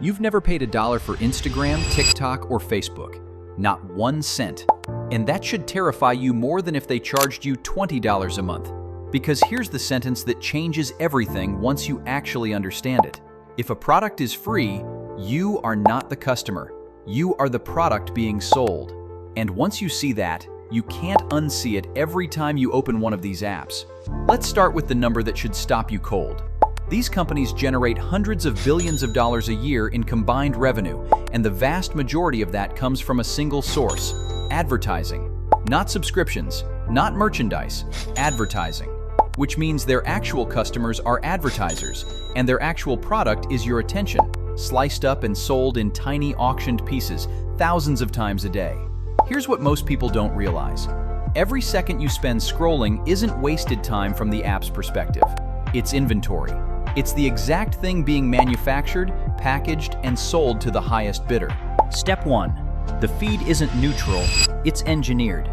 You've never paid $1 for Instagram, TikTok, or Facebook. Not 1 cent. And that should terrify you more than if they charged you $20 a month. Because here's the sentence that changes everything once you actually understand it. If a product is free, you are not the customer. You are the product being sold. And once you see that, you can't unsee it every time you open one of these apps. Let's start with the number that should stop you cold. These companies generate hundreds of billions of dollars a year in combined revenue, and the vast majority of that comes from a single source: advertising. Not subscriptions, not merchandise, advertising. Which means their actual customers are advertisers, and their actual product is your attention, sliced up and sold in tiny auctioned pieces, thousands of times a day. Here's what most people don't realize. Every second you spend scrolling isn't wasted time from the app's perspective. It's inventory. It's the exact thing being manufactured, packaged, and sold to the highest bidder. Step 1. The feed isn't neutral, it's engineered.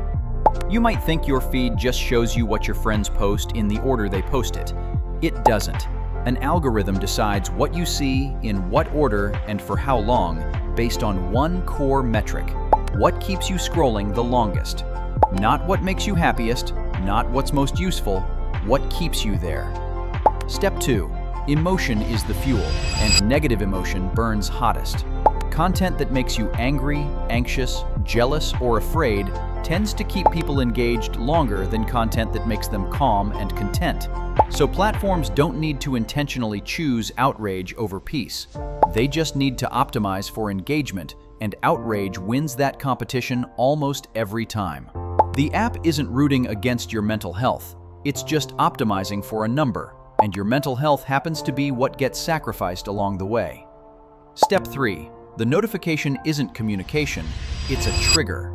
You might think your feed just shows you what your friends post in the order they post it. It doesn't. An algorithm decides what you see, in what order, and for how long, based on one core metric: what keeps you scrolling the longest. Not what makes you happiest, not what's most useful, what keeps you there. Step 2. Emotion is the fuel, and negative emotion burns hottest. Content that makes you angry, anxious, jealous, or afraid tends to keep people engaged longer than content that makes them calm and content. So platforms don't need to intentionally choose outrage over peace. They just need to optimize for engagement, and outrage wins that competition almost every time. The app isn't rooting against your mental health. It's just optimizing for a number, and your mental health happens to be what gets sacrificed along the way. Step 3. The notification isn't communication, it's a trigger.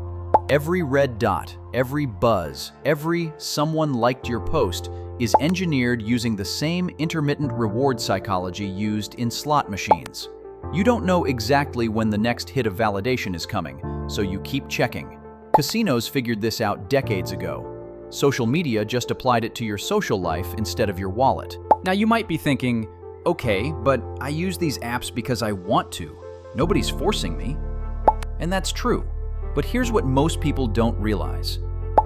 Every red dot, every buzz, every "someone liked your post" is engineered using the same intermittent reward psychology used in slot machines. You don't know exactly when the next hit of validation is coming, so you keep checking. Casinos figured this out decades ago. Social media just applied it to your social life instead of your wallet. Now you might be thinking, okay, but I use these apps because I want to. Nobody's forcing me. And that's true. But here's what most people don't realize.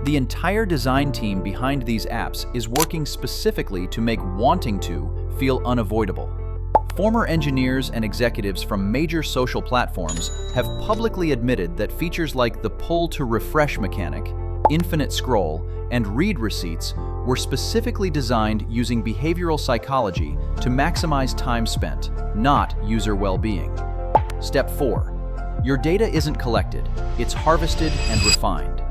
The entire design team behind these apps is working specifically to make wanting to feel unavoidable. Former engineers and executives from major social platforms have publicly admitted that features like the pull to refresh mechanic, infinite scroll, and read receipts were specifically designed using behavioral psychology to maximize time spent, not user well-being. Step 4. Your data isn't collected, it's harvested and refined.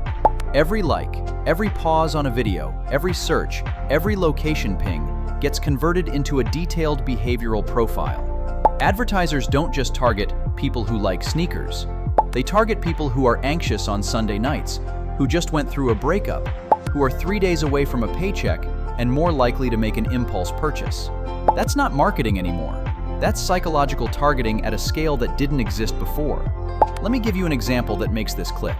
Every like, every pause on a video, every search, every location ping gets converted into a detailed behavioral profile. Advertisers don't just target people who like sneakers. They target people who are anxious on Sunday nights, who just went through a breakup, who are 3 days away from a paycheck and more likely to make an impulse purchase. That's not marketing anymore. That's psychological targeting at a scale that didn't exist before. Let me give you an example that makes this click.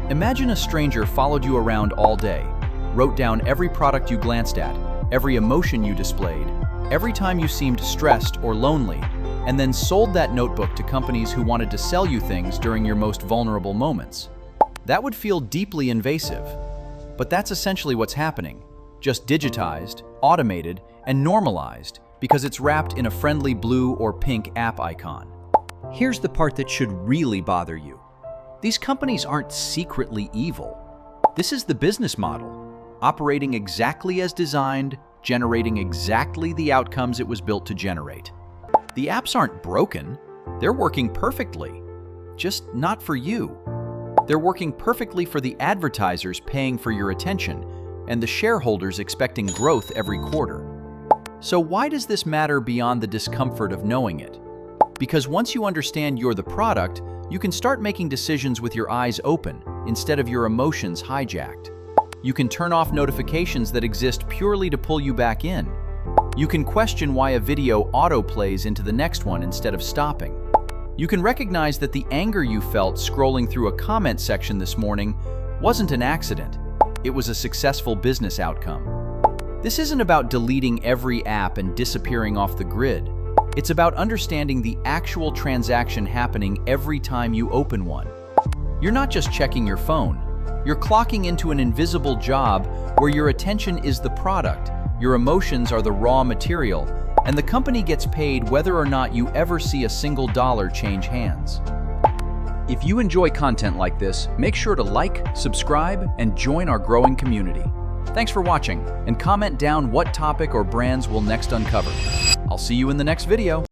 Imagine a stranger followed you around all day, wrote down every product you glanced at, every emotion you displayed, every time you seemed stressed or lonely, and then sold that notebook to companies who wanted to sell you things during your most vulnerable moments. That would feel deeply invasive. But that's essentially what's happening, just digitized, automated, and normalized because it's wrapped in a friendly blue or pink app icon. Here's the part that should really bother you. These companies aren't secretly evil. This is the business model, operating exactly as designed, generating exactly the outcomes it was built to generate. The apps aren't broken, they're working perfectly, just not for you. They're working perfectly for the advertisers paying for your attention and the shareholders expecting growth every quarter. So why does this matter beyond the discomfort of knowing it? Because once you understand you're the product, you can start making decisions with your eyes open instead of your emotions hijacked. You can turn off notifications that exist purely to pull you back in. You can question why a video auto-plays into the next one instead of stopping. You can recognize that the anger you felt scrolling through a comment section this morning wasn't an accident. It was a successful business outcome. This isn't about deleting every app and disappearing off the grid. It's about understanding the actual transaction happening every time you open one. You're not just checking your phone. You're clocking into an invisible job where your attention is the product, your emotions are the raw material, and the company gets paid whether or not you ever see a single dollar change hands. If you enjoy content like this, make sure to like, subscribe, and join our growing community. Thanks for watching, and comment down what topic or brands we'll next uncover. I'll see you in the next video.